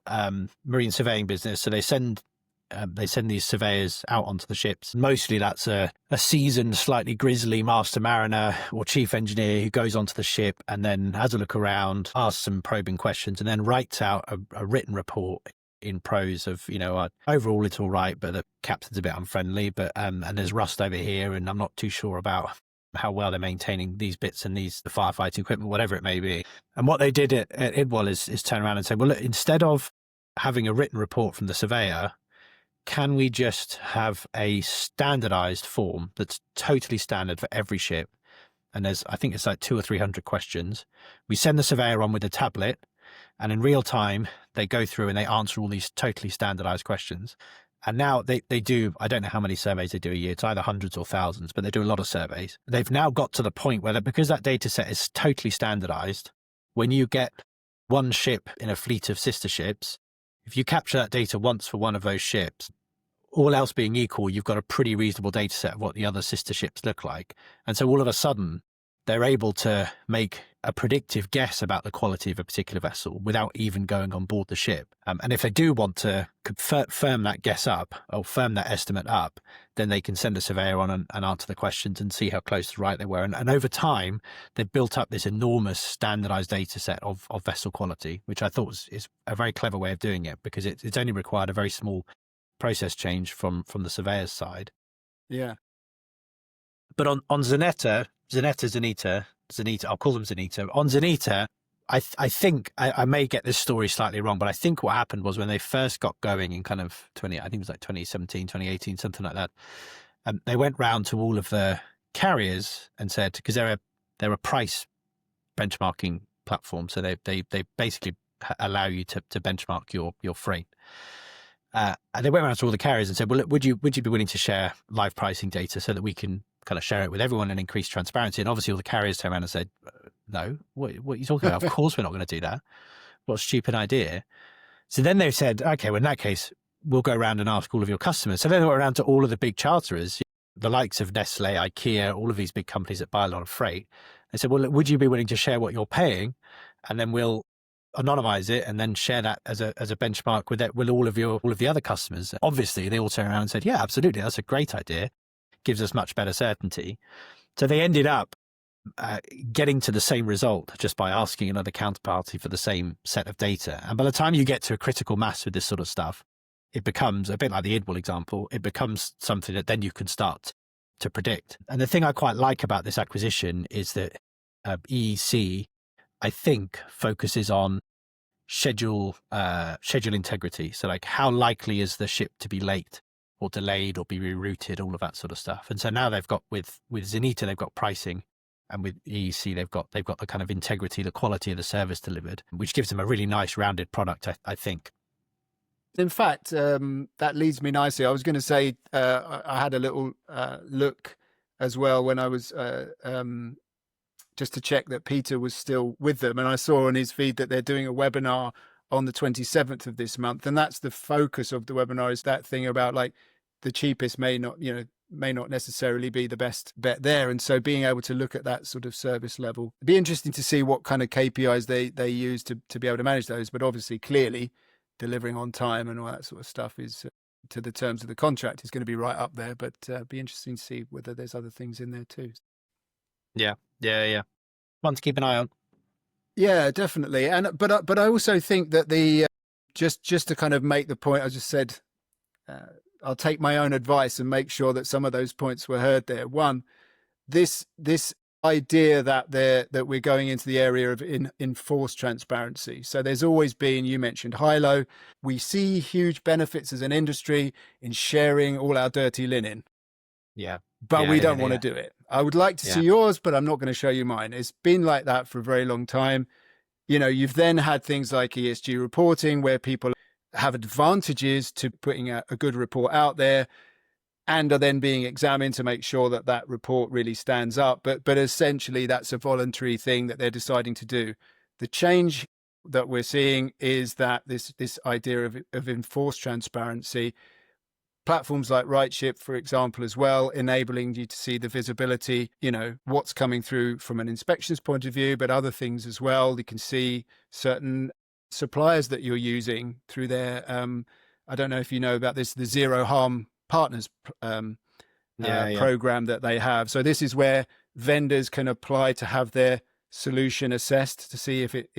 marine surveying business, so they send these surveyors out onto the ships. Mostly that's a seasoned, slightly grizzly master mariner or chief engineer who goes onto the ship and then has a look around, asks some probing questions, and then writes out a written report in prose of, overall it's all right, but the captain's a bit unfriendly, but and there's rust over here, and I'm not too sure about how well they're maintaining these bits and the firefighting equipment, whatever it may be. And what they did at Idwal is turn around and say, well, look, instead of having a written report from the surveyor, can we just have a standardized form that's totally standard for every ship? And I think it's like 200 or 300 questions. We send the surveyor on with a tablet, and in real time, they go through and they answer all these totally standardized questions. And now they do, I don't know how many surveys they do a year. It's either hundreds or thousands, but they do a lot of surveys. They've now got to the point where, because that data set is totally standardized, when you get one ship in a fleet of sister ships, if you capture that data once for one of those ships, all else being equal, you've got a pretty reasonable data set of what the other sister ships look like. And so all of a sudden, they're able to make a predictive guess about the quality of a particular vessel without even going on board the ship. And if they do want to firm that guess up or firm that estimate up, then they can send a surveyor on and answer the questions and see how close to right they were. And over time, they've built up this enormous standardized data set of vessel quality, which I thought is a very clever way of doing it, because it's only required a very small process change from the surveyor's side. Yeah. But on Xeneta, I'll call them Xeneta. On Xeneta, I think I may get this story slightly wrong, but I think what happened was when they first got going in kind of I think it was like 2017, 2018, something like that. They went round to all of the carriers and said, because they're a price benchmarking platform, so they basically allow you to benchmark your freight. And they went around to all the carriers and said, well, would you be willing to share live pricing data so that we can kind of share it with everyone and increase transparency? And obviously all the carriers turned around and said, no, what are you talking about? Of course we're not going to do that. What a stupid idea. So then they said, okay, well, in that case, we'll go around and ask all of your customers. So then they went around to all of the big charterers, the likes of Nestle, IKEA, all of these big companies that buy a lot of freight. They said, well, would you be willing to share what you're paying? And then we'll anonymize it and then share that as a benchmark with all of the other customers. Obviously, they all turned around and said, yeah, absolutely, that's a great idea. Gives us much better certainty. So they ended up getting to the same result just by asking another counterparty for the same set of data. And by the time you get to a critical mass with this sort of stuff, it becomes a bit like the Idwal example. It becomes something that then you can start to predict. And the thing I quite like about this acquisition is that eeSea, I think, focuses on schedule integrity. So like, how likely is the ship to be late or delayed or be rerouted, all of that sort of stuff. And so now they've got with Xeneta, they've got pricing, and with eeSea, they've got the kind of integrity, the quality of the service delivered, which gives them a really nice rounded product, I think. In fact, that leads me nicely. I was going to say I had a little look as well when I was just to check that Peter was still with them, and I saw on his feed that they're doing a webinar on the 27th of this month, and that's the focus of the webinar, is that thing about like the cheapest may not necessarily be the best bet there. And so being able to look at that sort of service level, it'd be interesting to see what kind of KPIs they use to be able to manage those. But obviously, clearly, delivering on time and all that sort of stuff is to the terms of the contract is going to be right up there. But be interesting to see whether there's other things in there too. Yeah. One to keep an eye on. Yeah, definitely. And but I also think that the just to kind of make the point I just said, I'll take my own advice and make sure that some of those points were heard there. One, this idea that we're going into the area of enforced transparency. So there's always been, you mentioned high-low. We see huge benefits as an industry in sharing all our dirty linen. Yeah. But we don't want to do it. I would like to see yours, but I'm not going to show you mine. It's been like that for a very long time. You've then had things like ESG reporting where people have advantages to putting a good report out there. and are then being examined to make sure that that report really stands up. But essentially, that's a voluntary thing that they're deciding to do. The change that we're seeing is that this idea of enforced transparency, platforms like RightShip, for example, as well, enabling you to see the visibility, what's coming through from an inspections point of view, but other things as well. You can see certain suppliers that you're using through their, I don't know if you know about this, the Zero Harm Partners program that they have. So this is where vendors can apply to have their solution assessed to see if it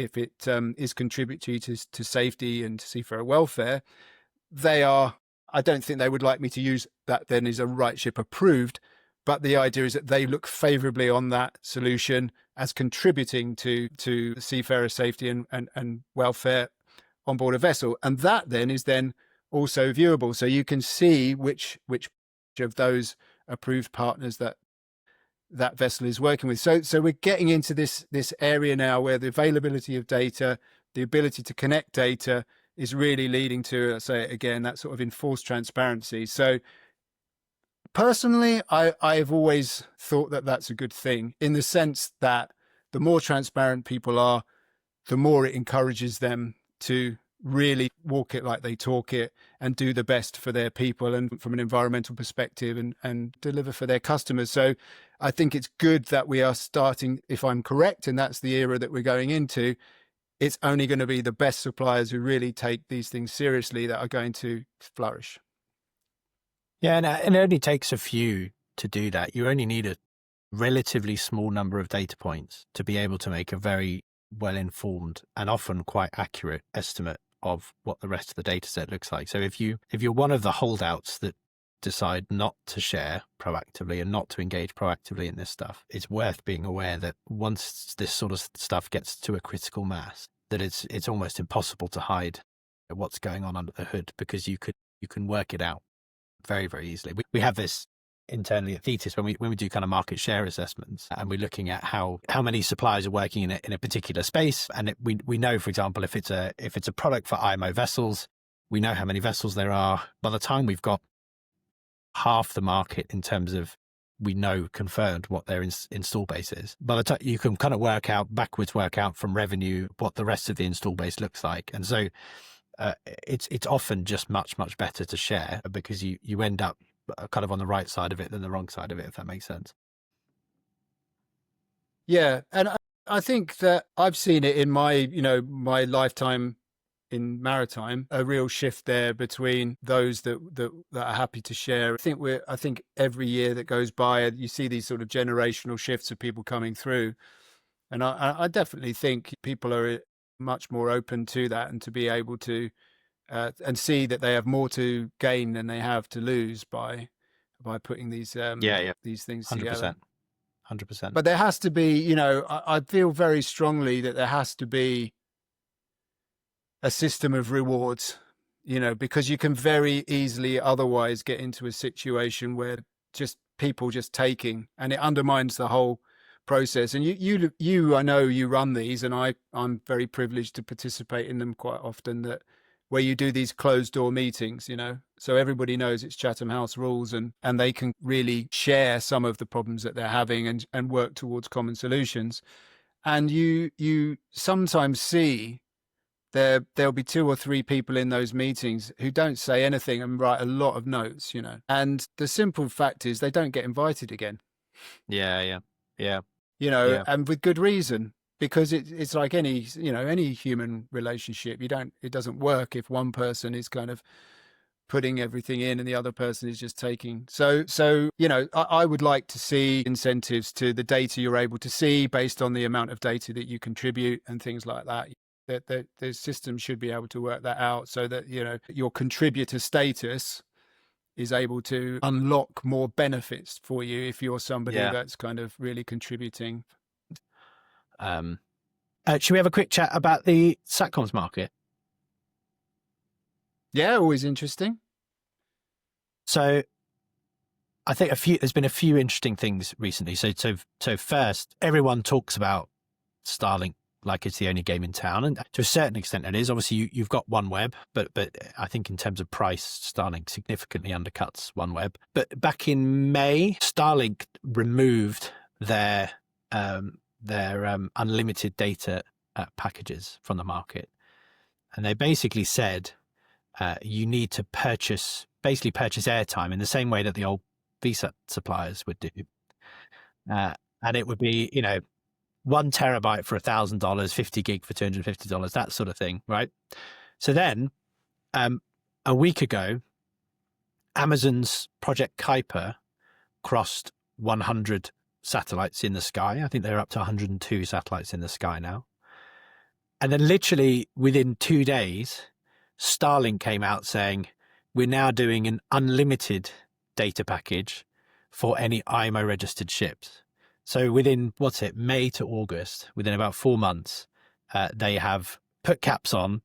is contributing to safety and to seafarer welfare. I don't think they would like me to use that then as a RightShip approved, but the idea is that they look favorably on that solution as contributing to seafarer safety and welfare on board a vessel. And that then is then also viewable. So you can see which of those approved partners that vessel is working with. So we're getting into this area now where the availability of data, the ability to connect data is really leading to, I'll say it again, that sort of enforced transparency. So personally, I've always thought that that's a good thing, in the sense that the more transparent people are, the more it encourages them to really walk it like they talk it and do the best for their people and from an environmental perspective and deliver for their customers. So I think it's good that we are starting, if I'm correct, and that's the era that we're going into, it's only going to be the best suppliers who really take these things seriously that are going to flourish. Yeah, and it only takes a few to do that. You only need a relatively small number of data points to be able to make a very well-informed and often quite accurate estimate of what the rest of the data set looks like. So if you're one of the holdouts that decide not to share proactively and not to engage proactively in this stuff, it's worth being aware that once this sort of stuff gets to a critical mass, that it's almost impossible to hide what's going on under the hood, because you can work it out very, very easily. We have this internally at Thetis when we do kind of market share assessments, and we're looking at how many suppliers are working in a particular space. And we know, for example, if it's a product for IMO vessels, we know how many vessels there are. By the time we've got half the market in terms of we know confirmed what their install base is, by the time you can kind of backwards work out from revenue what the rest of the install base looks like. And so it's often just much, much better to share, because you end up kind of on the right side of it than the wrong side of it, if that makes sense. Yeah. And I think that I've seen it in my lifetime in maritime, a real shift there between those that are happy to share. I think every year that goes by, you see these sort of generational shifts of people coming through. And I definitely think people are much more open to that, and to be able to and see that they have more to gain than they have to lose by putting these these things 100%. together. 100%. But there has to be, I feel very strongly that there has to be a system of rewards, because you can very easily otherwise get into a situation where just people just taking, and it undermines the whole process. And you I know you run these, and I'm very privileged to participate in them quite often, where you do these closed door meetings, so everybody knows it's Chatham House rules, and they can really share some of the problems that they're having and work towards common solutions. And you sometimes see there'll be 2 or 3 people in those meetings who don't say anything and write a lot of notes, and the simple fact is they don't get invited again. Yeah. And with good reason, because it's like any human relationship. It doesn't work if one person is kind of putting everything in and the other person is just taking. So I would like to see incentives to the data you're able to see based on the amount of data that you contribute and things like that. That the system should be able to work that out, so that your contributor status is able to unlock more benefits for you if you're somebody that's kind of really contributing. Should we have a quick chat about the satcoms market? Yeah, always interesting. So I think there's been a few interesting things recently. So first, everyone talks about Starlink like it's the only game in town, and to a certain extent it is. Obviously, you've got OneWeb, but I think in terms of price, Starlink significantly undercuts OneWeb. But back in May, Starlink removed their unlimited data packages from the market, and they basically said you need to purchase airtime in the same way that the old VSAT suppliers would do, and it would be 1 terabyte for $1,000, 50 gig for $250, that sort of thing, right? So then, a week ago, Amazon's Project Kuiper crossed 100 satellites in the sky. I think they're up to 102 satellites in the sky now. And then literally within 2 days, Starlink came out saying, we're now doing an unlimited data package for any IMO registered ships. So within, May to August, within about 4 months, they have put caps on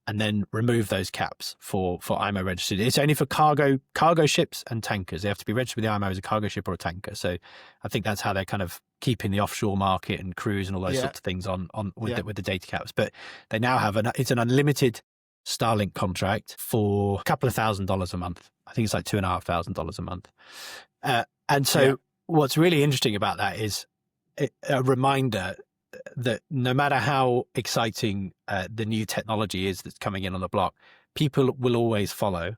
and then removed those caps for IMO registered. It's only for cargo ships and tankers. They have to be registered with the IMO as a cargo ship or a tanker. So I think that's how they're kind of keeping the offshore market and cruise and all those sorts of things on with the data caps. But they now have it's an unlimited Starlink contract for a couple of $1,000s a month. I think it's like $2,500 a month. And so what's really interesting about that is a reminder that no matter how exciting the new technology is that's coming in on the block, people will always follow,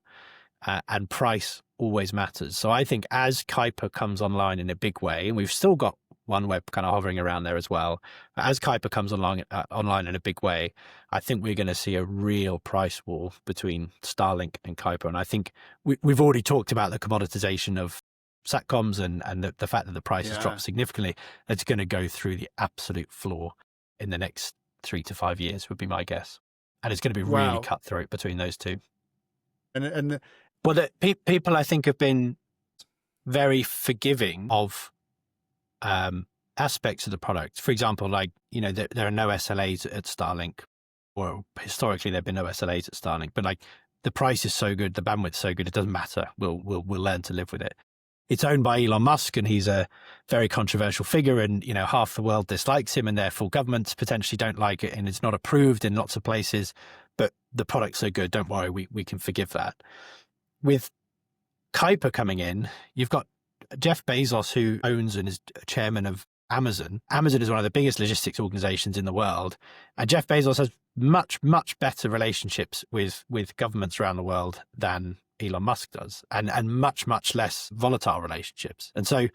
and price always matters. So I think as Kuiper comes online in a big way, and we've still got OneWeb kind of hovering around there as well, as Kuiper comes online in a big way, I think we're going to see a real price war between Starlink and Kuiper. And I think we've already talked about the commoditization of satcoms and the fact that the price has dropped significantly. It's going to go through the absolute floor in the next 3 to 5 years would be my guess, and it's going to be really cutthroat between those two. People I think have been very forgiving of aspects of the product. For example, like there are no SLAs at Starlink, or historically there've been no SLAs at Starlink, but like the price is so good, the bandwidth's so good, it doesn't matter. We'll learn to live with it. It's owned by Elon Musk, and he's a very controversial figure, and half the world dislikes him, and therefore governments potentially don't like it, and it's not approved in lots of places. But the product's so good, don't worry, we can forgive that. With Kuiper coming in, you've got Jeff Bezos, who owns and is chairman of Amazon. Amazon is one of the biggest logistics organizations in the world, and Jeff Bezos has much, much better relationships with governments around the world than Elon Musk does, and much, much less volatile relationships. And so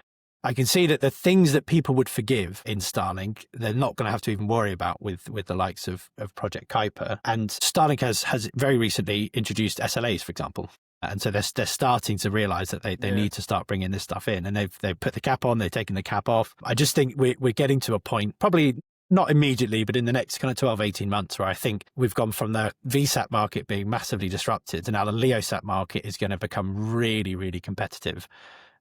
I can see that the things that people would forgive in Starlink, they're not going to have to even worry about with the likes of Project Kuiper. And Starlink has very recently introduced SLAs, for example. And so they're starting to realize that they need to start bringing this stuff in, and they've put the cap on, they've taken the cap off. I just think we're getting to a point, probably not immediately, but in the next kind of 12, 18 months, where I think we've gone from the VSAT market being massively disrupted to now the LEOSAT market is going to become really, really competitive.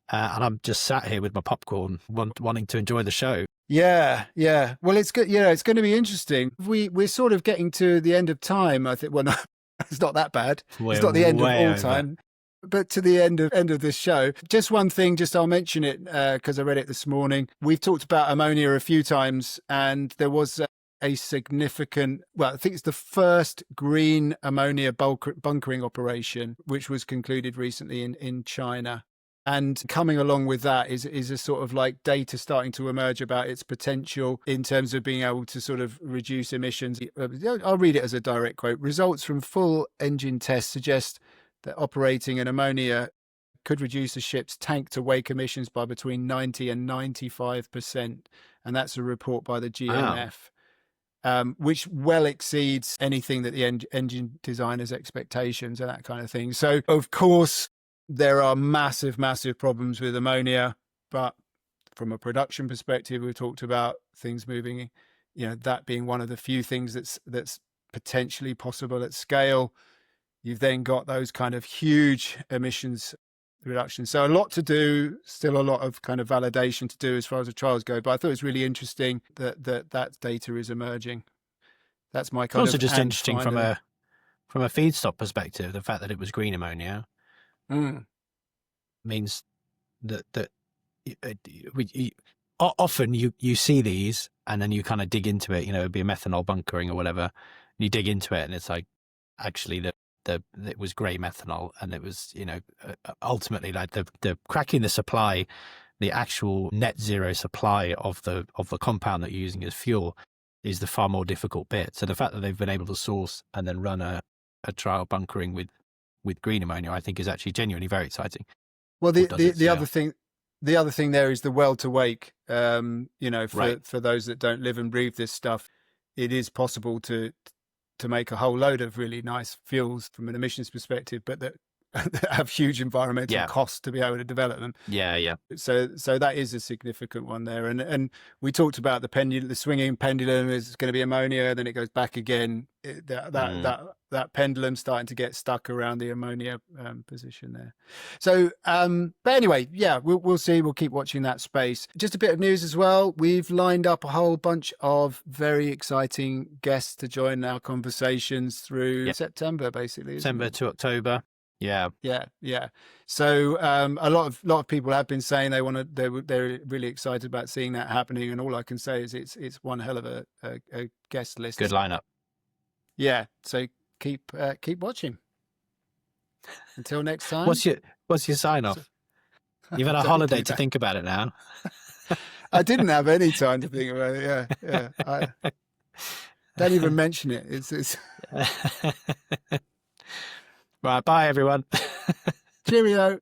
And I'm just sat here with my popcorn, wanting to enjoy the show. Yeah. Well, it's good. It's going to be interesting. We're sort of getting to the end of time, I think. Well, no, it's not that bad. It's not the end of all time. But to the end of this show, just one thing, I'll mention it because I read it this morning. We've talked about ammonia a few times, and there was a significant, I think it's the first green ammonia bunkering operation, which was concluded recently in China. And coming along with that is a sort of like data starting to emerge about its potential in terms of being able to sort of reduce emissions. I'll read it as a direct quote. Results from full engine tests suggest that operating an ammonia could reduce a ship's tank to wake emissions by between 90 and 95%. And that's a report by the GMF, which well exceeds anything that the engine designer's expectations and that kind of thing. So, of course, there are massive, massive problems with ammonia, but from a production perspective, we've talked about things moving, that being one of the few things that's potentially possible at scale. You've then got those kind of huge emissions reductions. So a lot to do, still a lot of kind of validation to do as far as the trials go. But I thought it was really interesting that data is emerging. That's my kind of. Also, just interesting from a feedstock perspective, the fact that it was green ammonia means that often you see these and then you kind of dig into it. It'd be a methanol bunkering or whatever. And you dig into it and it's like, actually it was grey methanol, and it was ultimately like the cracking the supply, the actual net zero supply of the compound that you're using as fuel is the far more difficult bit. So the fact that they've been able to source and then run a trial bunkering with green ammonia, I think is actually genuinely very exciting. Well, the other thing there is the well to wake. For those that don't live and breathe this stuff, it is possible to make a whole load of really nice fuels from an emissions perspective, but that have huge environmental costs to be able to develop them. Yeah. So that is a significant one there. And we talked about the swinging pendulum is going to be ammonia, then it goes back again. That pendulum starting to get stuck around the ammonia position there. So, but anyway, yeah, we'll see. We'll keep watching that space. Just a bit of news as well. We've lined up a whole bunch of very exciting guests to join our conversations through September, basically. September to October. Yeah. So a lot of people have been saying they're really excited about seeing that happening, and all I can say is it's one hell of a guest list. Good lineup. Yeah. So keep watching. Until next time. What's your sign off? You've had a holiday to think about it now. I didn't have any time to think about it. Yeah. I don't even mention it. It's Right, bye everyone. Cheerio.